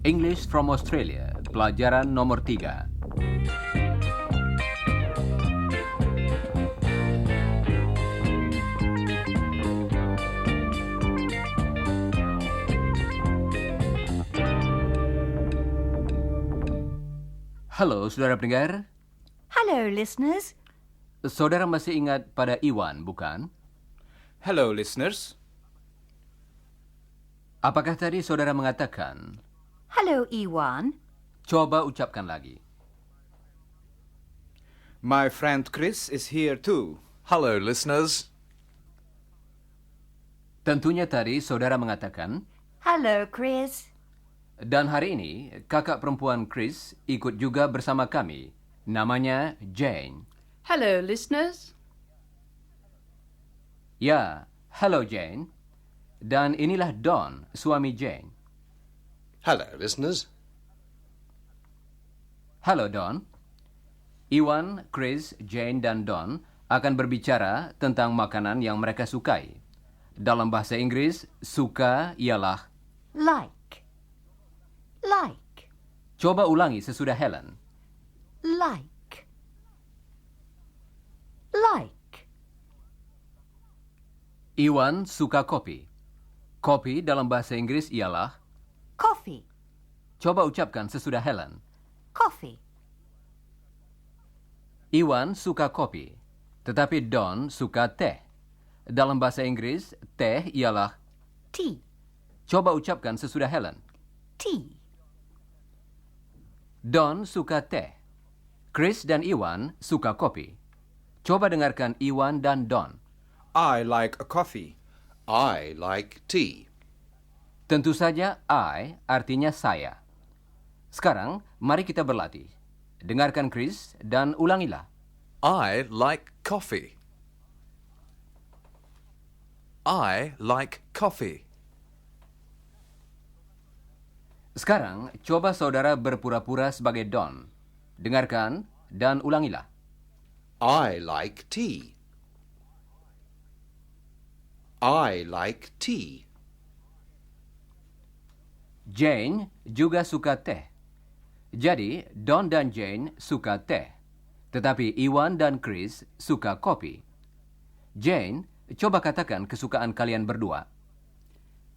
English from Australia, pelajaran nomor 3. Halo, saudara pendengar. Hello, listeners. Saudara masih ingat pada Iwan, bukan? Hello, listeners. Apakah tadi saudara mengatakan? Hello, Iwan. Coba ucapkan lagi. My friend Chris is here too. Hello, listeners. Tentunya tadi saudara mengatakan, Hello, Chris. dan hari ini kakak perempuan Chris ikut juga bersama kami. Namanya Jane. Hello, listeners. Ya, hello Jane. Dan inilah Don, suami Jane. Hello, listeners. Halo Don. Iwan, Chris, Jane, dan Don akan berbicara tentang makanan yang mereka sukai. Dalam bahasa Inggris, suka ialah... Like. Like. Coba ulangi sesudah Helen. Like. Like. Iwan suka kopi. Kopi dalam bahasa Inggris ialah... Coffee. Coba ucapkan sesudah Helen. Coffee. Iwan suka kopi, tetapi Don suka teh. Dalam bahasa Inggris, teh ialah... Tea. Coba ucapkan sesudah Helen. Tea. Don suka teh. Chris dan Iwan suka kopi. Coba dengarkan Iwan dan Don. I like a coffee. I like tea. Tentu saja I artinya saya. Sekarang, mari kita berlatih. Dengarkan Chris dan ulangilah. I like coffee. I like coffee. Sekarang, coba saudara berpura-pura sebagai Don. Dengarkan dan ulangilah. I like tea. I like tea. Jane juga suka teh. Jadi, Don dan Jane suka teh. Tetapi Iwan dan Chris suka kopi. Jane, coba katakan kesukaan kalian berdua.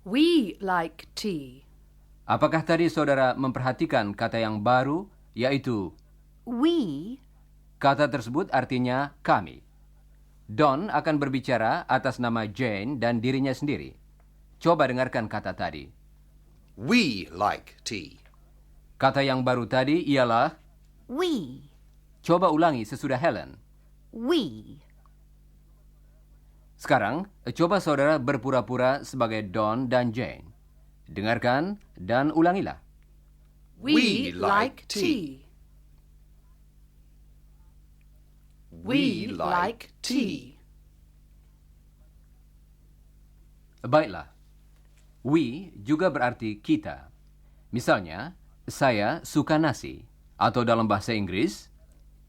We like tea. Apakah tadi saudara memperhatikan kata yang baru, yaitu We. kata tersebut artinya kami. Don akan berbicara atas nama Jane dan dirinya sendiri. Coba dengarkan kata tadi. We like tea. Kata yang baru tadi ialah... We. Coba ulangi sesudah Helen. We. Sekarang, coba saudara berpura-pura sebagai Don dan Jane. Dengarkan dan ulangilah. We like tea. We like tea. Baiklah. We juga berarti kita. Misalnya, saya suka nasi. Atau dalam bahasa Inggris,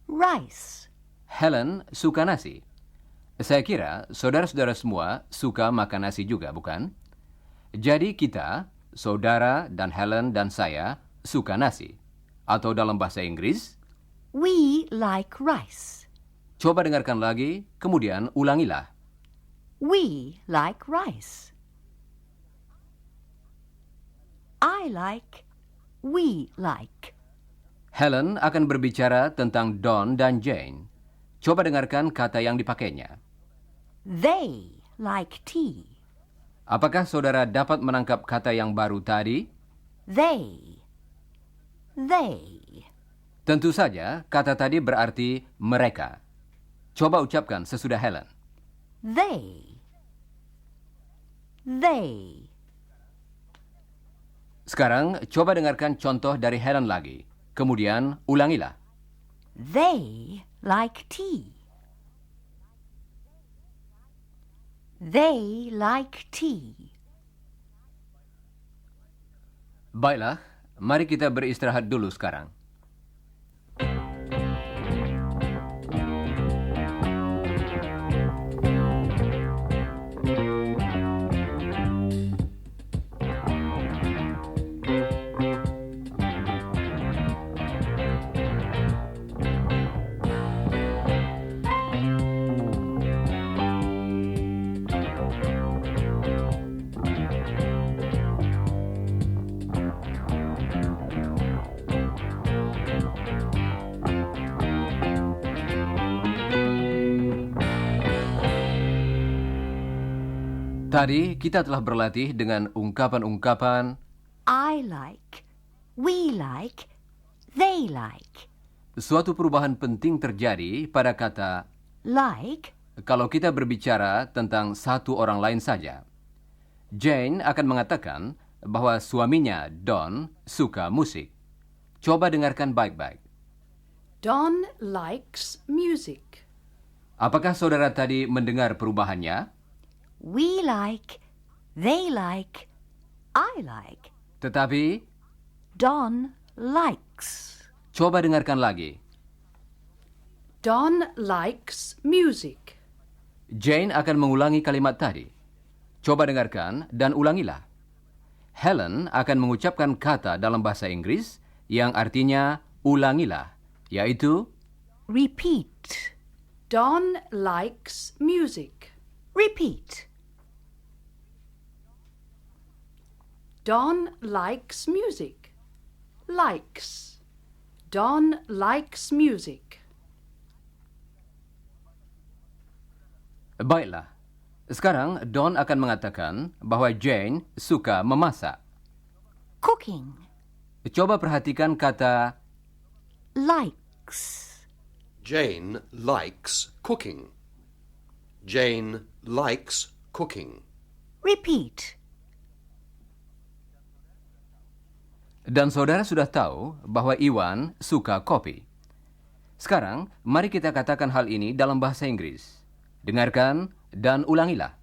Rice. Helen suka nasi. Saya kira saudara-saudara semua suka makan nasi juga, bukan? Jadi kita, saudara dan Helen dan saya, suka nasi. Atau dalam bahasa Inggris, We like rice. coba dengarkan lagi, kemudian ulangilah. We like rice. I like. We like. Helen akan berbicara tentang Don dan Jane. Coba dengarkan kata yang dipakainya. They like tea. Apakah saudara dapat menangkap kata yang baru tadi? They. They. Tentu saja, kata tadi berarti mereka. Coba ucapkan sesudah Helen. They. They. Sekarang, coba dengarkan contoh dari Helen lagi. Kemudian, ulangilah. They like tea. They like tea. Baiklah, mari kita beristirahat dulu sekarang. Tadi kita telah berlatih dengan ungkapan-ungkapan I like, we like, they like. suatu perubahan penting terjadi pada kata Like, kalau kita berbicara tentang satu orang lain saja. Jane akan mengatakan bahwa suaminya, Don, suka musik. Coba dengarkan baik-baik. Don likes music. Apakah saudara tadi mendengar perubahannya? we like, they like, I like. Tetapi, Don likes. coba dengarkan lagi. Don likes music. Jane akan mengulangi kalimat tadi. Coba dengarkan dan ulangilah. Helen akan mengucapkan kata dalam bahasa Inggris yang artinya ulangilah, yaitu Repeat, Don likes music. repeat. Don likes music. Likes. Don likes music. Baiklah. Sekarang Don akan mengatakan bahwa Jane suka memasak. Cooking, Coba perhatikan kata likes. Jane likes cooking. Jane likes cooking. Repeat, dan saudara sudah tahu bahwa Iwan suka kopi. Sekarang, mari kita katakan hal ini dalam bahasa Inggris. Dengarkan dan ulangilah.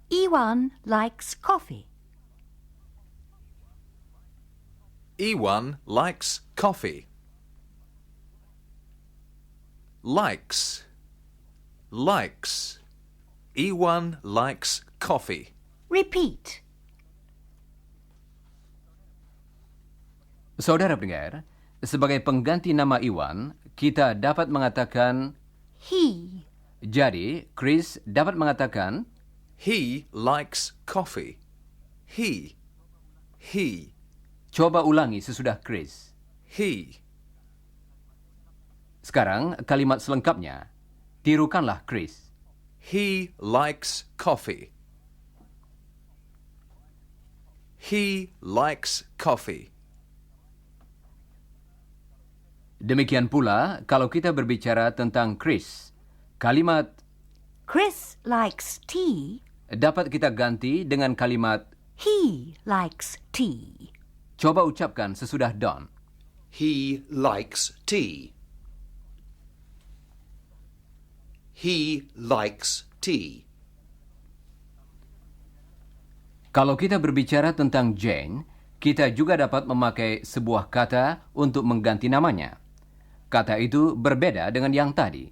Iwan likes coffee. Ewan likes coffee. Likes. Likes. Ewan likes coffee. Repeat, Saudara pendengar, sebagai pengganti nama Iwan, kita dapat mengatakan, he. jadi Chris dapat mengatakan, He likes coffee. He. He. coba ulangi sesudah Chris. He. Sekarang kalimat selengkapnya, tirukanlah Chris. He likes coffee. He likes coffee. Demikian pula kalau kita berbicara tentang Chris, kalimat Chris likes tea. dapat kita ganti dengan kalimat He likes tea. coba ucapkan sesudah Don. He likes tea. He likes tea. Kalau kita berbicara tentang Jane, kita juga dapat memakai sebuah kata untuk mengganti namanya. Kata itu berbeda dengan yang tadi.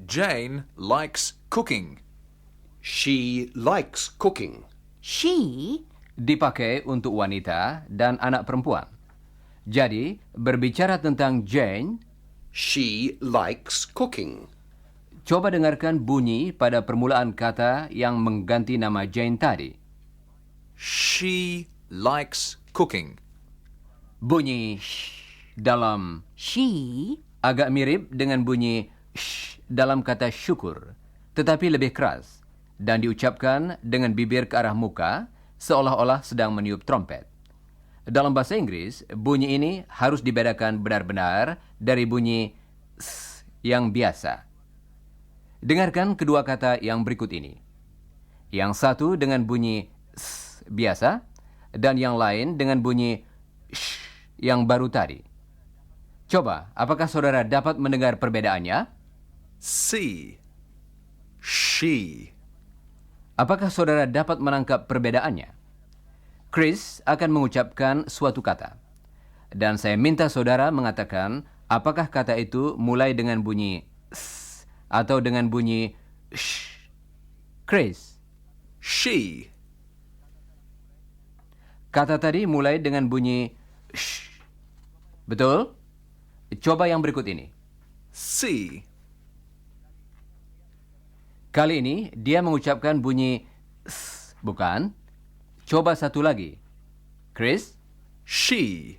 Jane likes cooking. She likes cooking. She Dipakai untuk wanita dan anak perempuan. Jadi, berbicara tentang Jane, She likes cooking. coba dengarkan bunyi pada permulaan kata yang mengganti nama Jane tadi. She likes cooking. Bunyi sh dalam she agak mirip dengan bunyi sh dalam kata syukur, tetapi lebih keras dan diucapkan dengan bibir ke arah muka seolah-olah sedang meniup trompet. Dalam bahasa Inggris, bunyi ini harus dibedakan benar-benar dari bunyi s yang biasa. Dengarkan kedua kata yang berikut ini. Yang satu dengan bunyi s biasa dan yang lain dengan bunyi sh yang baru tadi. Coba, apakah saudara dapat mendengar perbedaannya? See. She. Apakah saudara dapat menangkap perbedaannya? Chris akan mengucapkan suatu kata. Dan saya minta saudara mengatakan apakah kata itu mulai dengan bunyi s atau dengan bunyi sh. Chris, She. kata tadi mulai dengan bunyi sh. Betul? Coba yang berikut ini. See. Kali ini dia mengucapkan bunyi s, bukan? Coba satu lagi. Chris, She.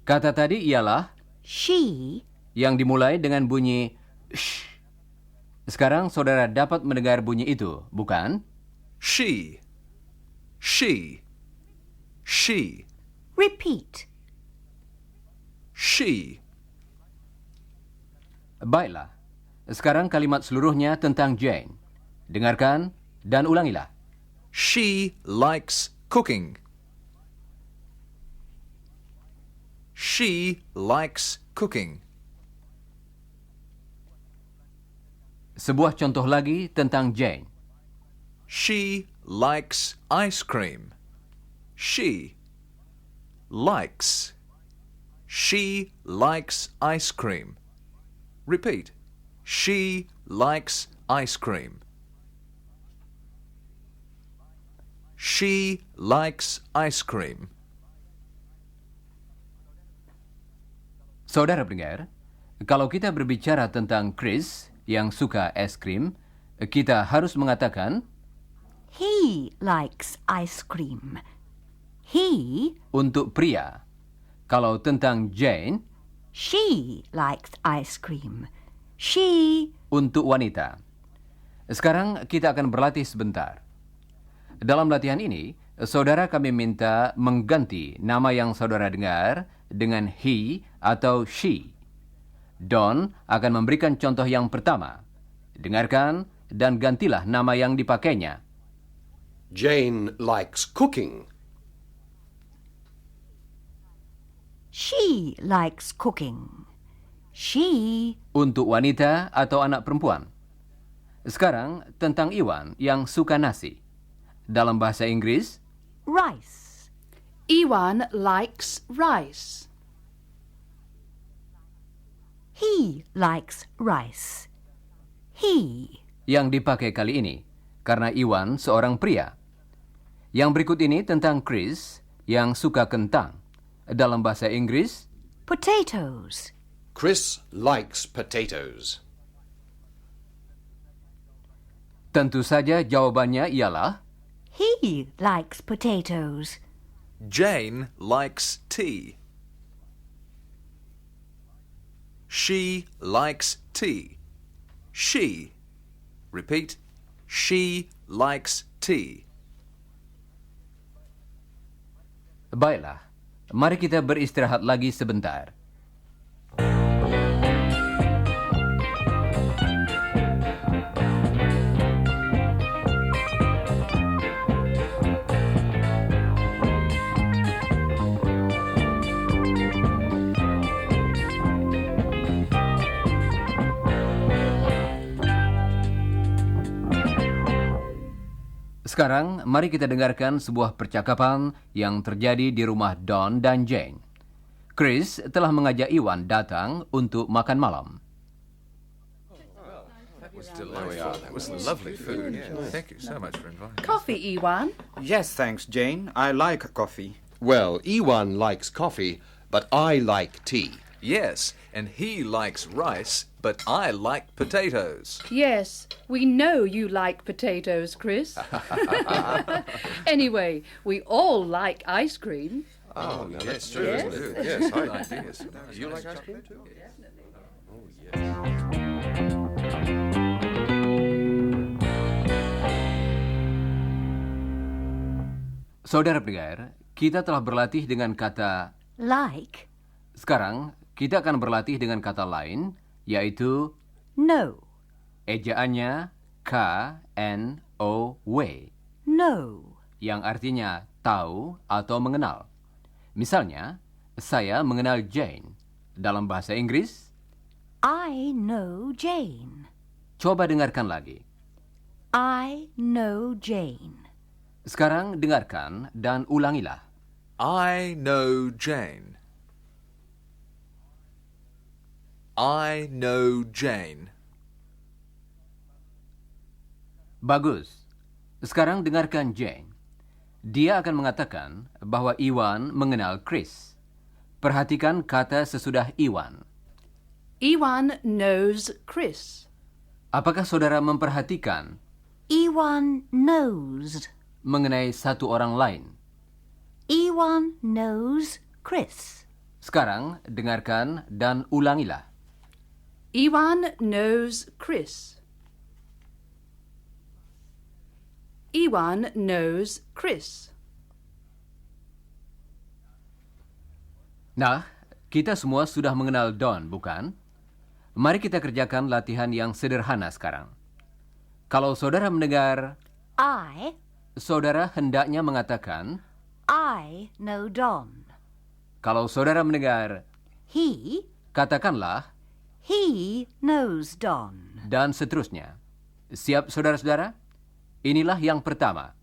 Kata tadi ialah She yang dimulai dengan bunyi sh. Sekarang saudara dapat mendengar bunyi itu, bukan? She. She. She. Repeat. She. Baiklah. Sekarang kalimat seluruhnya tentang Jane. Dengarkan dan ulangilah. She likes cooking. She likes cooking. Sebuah contoh lagi tentang Jane. She likes ice cream. She likes. She likes ice cream. Repeat. She likes ice cream. She likes ice cream. Saudara pendengar, kalau kita berbicara tentang Chris yang suka es krim, kita harus mengatakan He likes ice cream. He, untuk pria. Kalau tentang Jane, she likes ice cream. She, untuk wanita. Sekarang kita akan berlatih sebentar. Dalam latihan ini, saudara kami minta mengganti nama yang saudara dengar dengan he atau she. Don akan memberikan contoh yang pertama. Dengarkan dan gantilah nama yang dipakainya. Jane likes cooking. she likes cooking. She, Untuk wanita atau anak perempuan. Sekarang tentang Iwan yang suka nasi. Dalam bahasa Inggris, rice. Iwan likes rice. He likes rice. He, yang dipakai kali ini karena Iwan seorang pria. Yang berikut ini tentang Chris yang suka kentang. Dalam bahasa Inggris, potatoes. Chris likes potatoes. tentu saja jawabannya ialah He likes potatoes. Jane likes tea. She likes tea. She. Repeat. She likes tea. baiklah. Mari kita beristirahat lagi sebentar. Sekarang, mari kita dengarkan sebuah percakapan yang terjadi di rumah Don dan Jane. Chris telah mengajak Iwan datang untuk makan malam. That was delightful. That was lovely food. Thank you so much for inviting me. Coffee, Iwan. Yes, thanks, Jane. I like coffee. Well, Ewan likes coffee, but I like tea. Yes, and he likes rice, but I like potatoes. Yes, we know you like potatoes, Chris. Anyway, we all like ice cream. Oh, no, that's true, Yes. isn't it? Yes, I Ideas. You like ice cream too? Saudara pendengar, kita telah berlatih dengan kata Like, sekarang kita akan berlatih dengan kata lain, yaitu no. ejaannya K-N-O-W, No. yang artinya tahu atau mengenal. Misalnya, saya mengenal Jane. Dalam bahasa Inggris, I know Jane. coba dengarkan lagi. I know Jane. Sekarang dengarkan dan ulangilah. I know Jane. I know Jane. Bagus. Sekarang dengarkan Jane. Dia akan mengatakan bahwa Iwan mengenal Chris. Perhatikan kata sesudah Iwan. Iwan knows Chris. Apakah saudara memperhatikan Ewan knows. mengenai satu orang lain? Ewan knows Chris. Sekarang dengarkan dan ulangilah. Iwan knows Chris. Iwan knows Chris. Nah, kita semua sudah mengenal Don, bukan? Mari kita kerjakan latihan yang sederhana sekarang. Kalau saudara mendengar, saudara hendaknya mengatakan, I know Don. kalau saudara mendengar, He katakanlah, knows Don. dan seterusnya. Siap, saudara-saudara? Inilah yang pertama.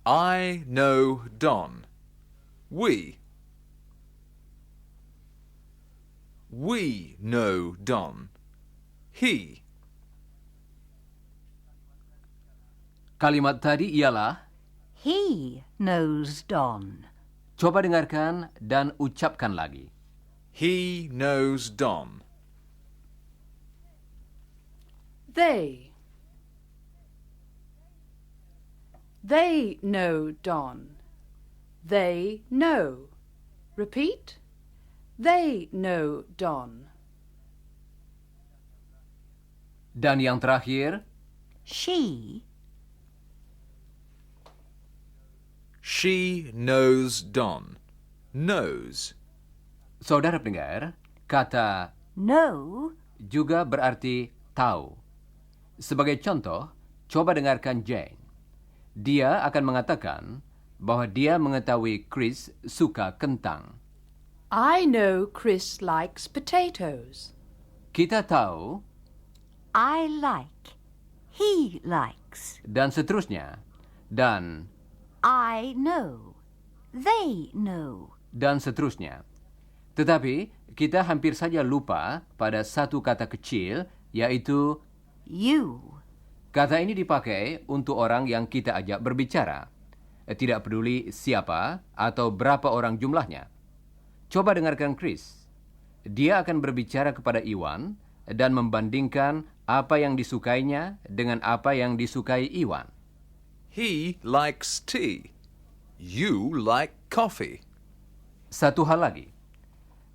I know Don. We know Don. He. Kalimat tadi ialah, He knows Don. coba dengarkan dan ucapkan lagi. He knows Don. They know Don. They know. Repeat. They know Don. Dan yang terakhir, She knows Don. Knows. saudara pendengar, kata know juga berarti tahu. Sebagai contoh, coba dengarkan Jane. Dia akan mengatakan bahwa dia mengetahui Chris suka kentang. I know Chris likes potatoes. Kita tahu, I like. He likes. dan seterusnya. Dan, I know. They know. dan seterusnya. Tetapi, kita hampir saja lupa pada satu kata kecil, yaitu You. kata ini dipakai untuk orang yang kita ajak berbicara. Tidak peduli siapa atau berapa orang jumlahnya. Coba dengarkan Chris. Dia akan berbicara kepada Iwan dan membandingkan apa yang disukainya dengan apa yang disukai Iwan. He likes tea. You like coffee. Satu hal lagi.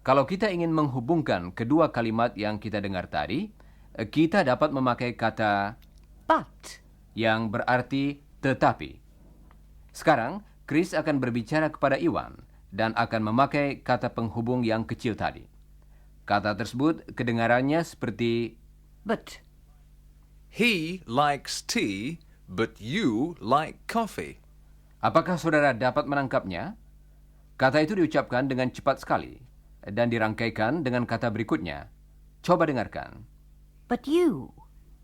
Kalau kita ingin menghubungkan kedua kalimat yang kita dengar tadi, kita dapat memakai kata But. yang berarti tetapi. Sekarang, Chris akan berbicara kepada Iwan dan akan memakai kata penghubung yang kecil tadi. Kata tersebut kedengarannya seperti But. He likes tea, but you like coffee. apakah saudara dapat menangkapnya? Kata itu diucapkan dengan cepat sekali dan dirangkaikan dengan kata berikutnya. Coba dengarkan. But you.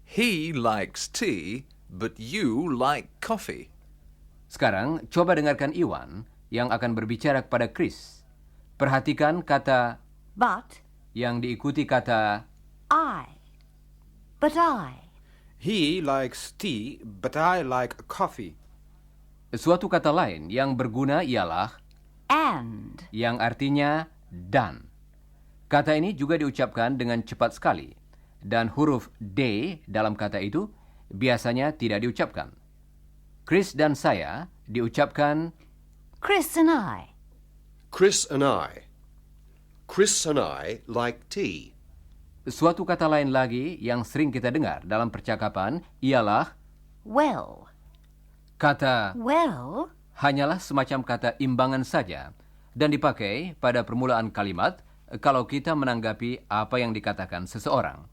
He likes tea, but you like coffee. Sekarang, coba dengarkan Iwan yang akan berbicara kepada Chris. Perhatikan kata But yang diikuti kata I. But I. He likes tea, but I like coffee. suatu kata lain yang berguna ialah And. yang artinya dan. Kata ini juga diucapkan dengan cepat sekali, dan huruf D dalam kata itu biasanya tidak diucapkan. Chris dan saya diucapkan Chris and I. Chris and I. Chris and I like tea. suatu kata lain lagi yang sering kita dengar dalam percakapan ialah Well. kata Well. hanyalah semacam kata imbangan saja dan dipakai pada permulaan kalimat kalau kita menanggapi apa yang dikatakan seseorang.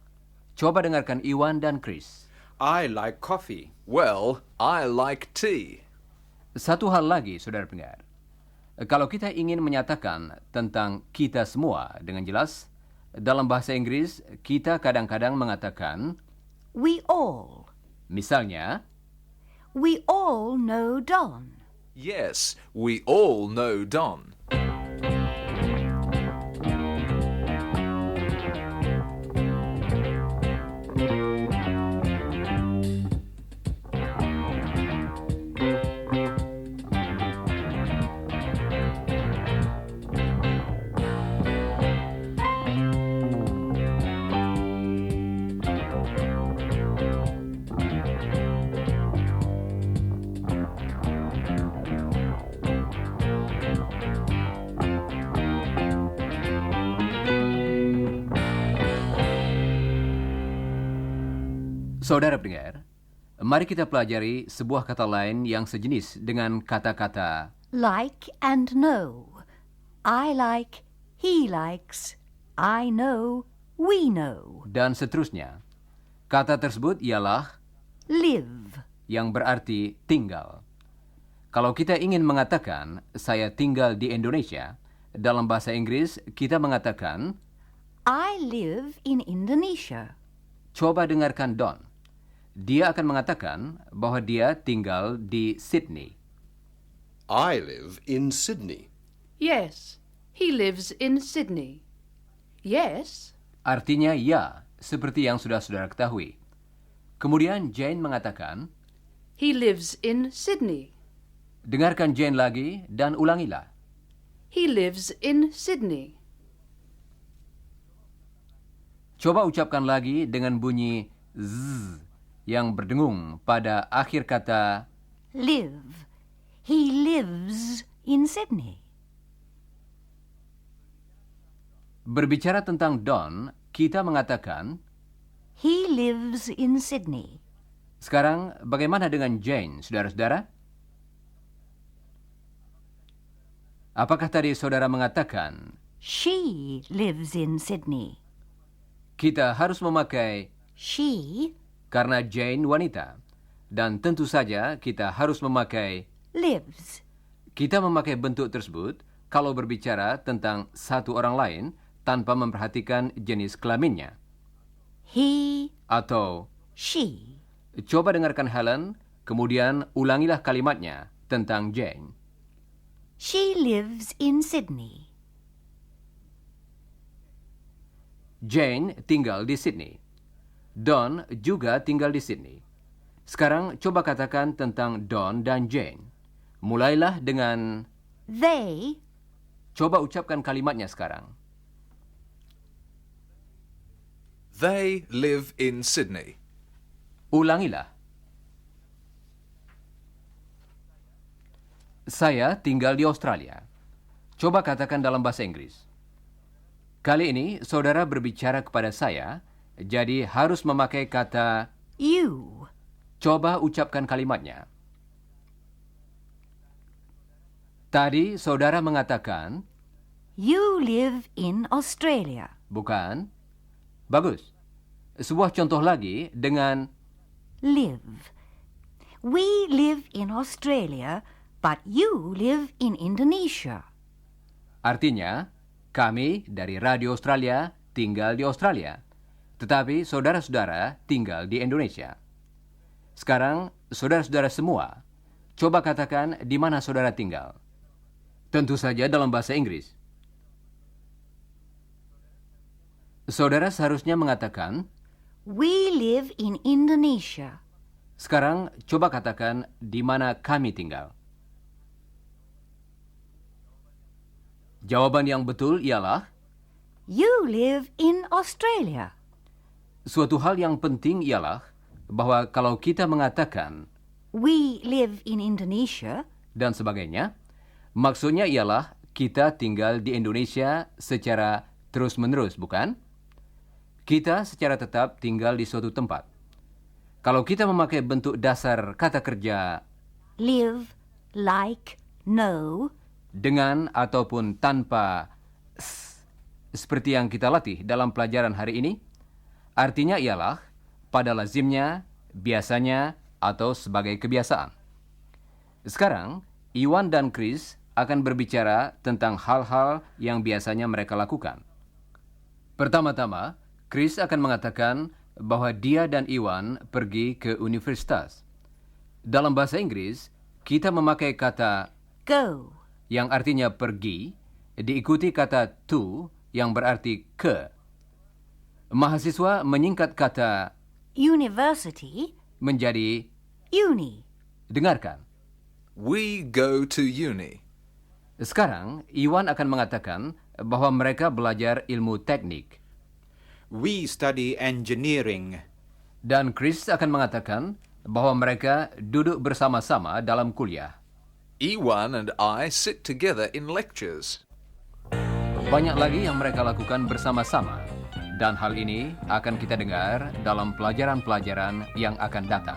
Coba dengarkan Iwan dan Chris. I like coffee. Well, I like tea. Satu hal lagi, saudara pendengar. Kalau kita ingin menyatakan tentang kita semua dengan jelas, dalam bahasa Inggris kita kadang-kadang mengatakan, We all. misalnya, We all know Don. Yes, we all know Don. Saudara pendengar, mari kita pelajari sebuah kata lain yang sejenis dengan kata-kata Like and know. I like, he likes, I know, we know. dan seterusnya. Kata tersebut ialah Live. yang berarti tinggal. Kalau kita ingin mengatakan saya tinggal di Indonesia, dalam bahasa Inggris kita mengatakan I live in Indonesia. coba dengarkan Don. Dia akan mengatakan bahwa dia tinggal di Sydney. I live in Sydney. Yes, he lives in Sydney. Yes, Artinya ya, seperti yang sudah saudara ketahui. Kemudian Jane mengatakan, he lives in Sydney. dengarkan Jane lagi dan ulangilah. He lives in Sydney. Coba ucapkan lagi dengan bunyi z yang berdengung pada akhir kata. Live. He lives in Sydney. Berbicara tentang Don, kita mengatakan, He lives in Sydney. sekarang bagaimana dengan Jane, saudara-saudara? Apakah tadi saudara mengatakan, She lives in Sydney. kita harus memakai She karena Jane wanita, dan tentu saja kita harus memakai. lives. Kita memakai bentuk tersebut kalau berbicara tentang satu orang lain tanpa memperhatikan jenis kelaminnya. He, Atau, she. coba dengarkan Helen, kemudian ulangilah kalimatnya tentang Jane. She lives in Sydney. Jane tinggal di Sydney. Don juga tinggal di Sydney. Sekarang coba katakan tentang Don dan Jane. Mulailah dengan, They coba ucapkan kalimatnya sekarang. They live in Sydney. Ulangilah. Saya tinggal di Australia. Coba katakan dalam bahasa Inggris. Kali ini saudara berbicara kepada saya, jadi harus memakai kata. you. Coba ucapkan kalimatnya. Tadi saudara mengatakan, You live in Australia. bukan? Bagus. Sebuah contoh lagi dengan Live. We live in Australia, but you live in Indonesia. artinya, kami dari Radio Australia tinggal di Australia, tetapi saudara-saudara tinggal di Indonesia. Sekarang, saudara-saudara semua, coba katakan di mana saudara tinggal. Tentu saja dalam bahasa Inggris. Saudara seharusnya mengatakan, We live in Indonesia. sekarang coba katakan di mana kami tinggal. Jawaban yang betul ialah, You live in Australia. suatu hal yang penting ialah bahwa kalau kita mengatakan We live in Indonesia. dan sebagainya, maksudnya ialah kita tinggal di Indonesia secara terus-menerus, bukan? Kita secara tetap tinggal di suatu tempat. Kalau kita memakai bentuk dasar kata kerja Live, like, know. dengan ataupun tanpa s, seperti yang kita latih dalam pelajaran hari ini, artinya ialah pada lazimnya, biasanya, atau sebagai kebiasaan. Sekarang, Iwan dan Chris akan berbicara tentang hal-hal yang biasanya mereka lakukan. Pertama-tama, Chris akan mengatakan bahwa dia dan Iwan pergi ke universitas. Dalam bahasa Inggris, kita memakai kata Go. yang artinya pergi, diikuti kata to yang berarti ke. Mahasiswa menyingkat kata University. menjadi. Uni. Dengarkan. We go to uni. Sekarang, Iwan akan mengatakan bahwa mereka belajar ilmu teknik. We study engineering. Dan Chris akan mengatakan bahwa mereka duduk bersama-sama dalam kuliah. Ewan and I sit together in lectures. Banyak lagi yang mereka lakukan bersama-sama. Dan hal ini akan kita dengar dalam pelajaran-pelajaran yang akan datang.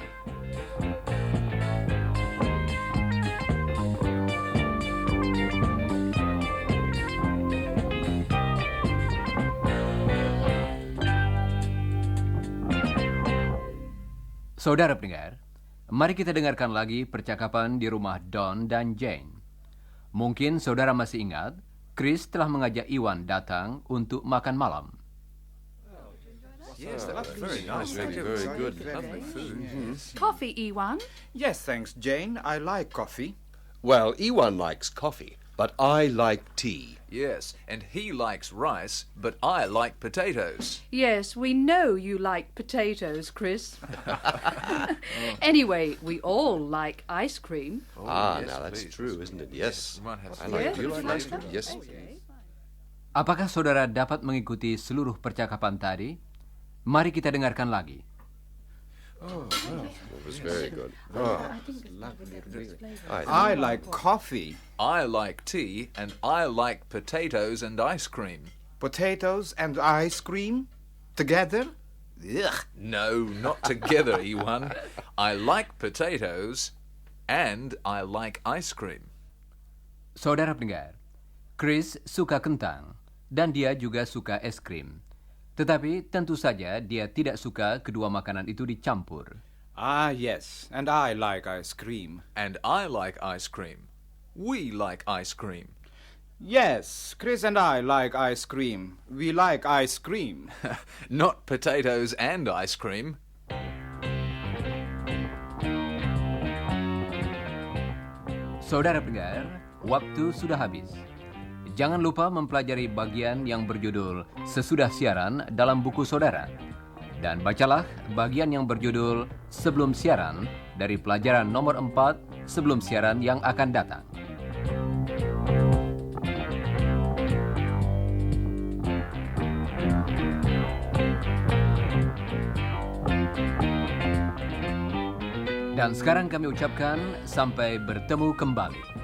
Saudara pendengar, mari kita dengarkan lagi percakapan di rumah Don dan Jane. Mungkin saudara masih ingat, Chris telah mengajak Iwan datang untuk makan malam. Yes, that was very nice. Very good. Lovely food. Coffee, Ewan? Yes, thanks, Jane. I like coffee. Well, Ewan likes coffee, but I like tea. Yes, and he likes rice, but I like potatoes. Yes, we know you like potatoes, Chris. Anyway, we all like ice cream. Yes, Now that's please. true, isn't it? Yes. We might have I some. like. Yes, Do you would like you ice like cream? Yes. Apakah saudara dapat mengikuti seluruh percakapan tadi? Mari kita dengarkan lagi. It was very good. I like coffee. I like tea, and I like potatoes and ice cream. Potatoes and ice cream? Together? Ugh. No, not together, Ewan. I like potatoes, and I like ice cream. Saudara pendengar, Chris suka kentang dan dia juga suka es krim. Tetapi tentu saja dia tidak suka kedua makanan itu dicampur. Ah, yes. And I like ice cream. And I like ice cream. We like ice cream. Yes, Chris and I like ice cream. We like ice cream. Not potatoes and ice cream. Saudara pendengar, waktu sudah habis. Jangan lupa mempelajari bagian yang berjudul Sesudah Siaran dalam buku saudara. Dan bacalah bagian yang berjudul Sebelum Siaran dari pelajaran nomor 4 sebelum siaran yang akan datang. Dan sekarang kami ucapkan sampai bertemu kembali.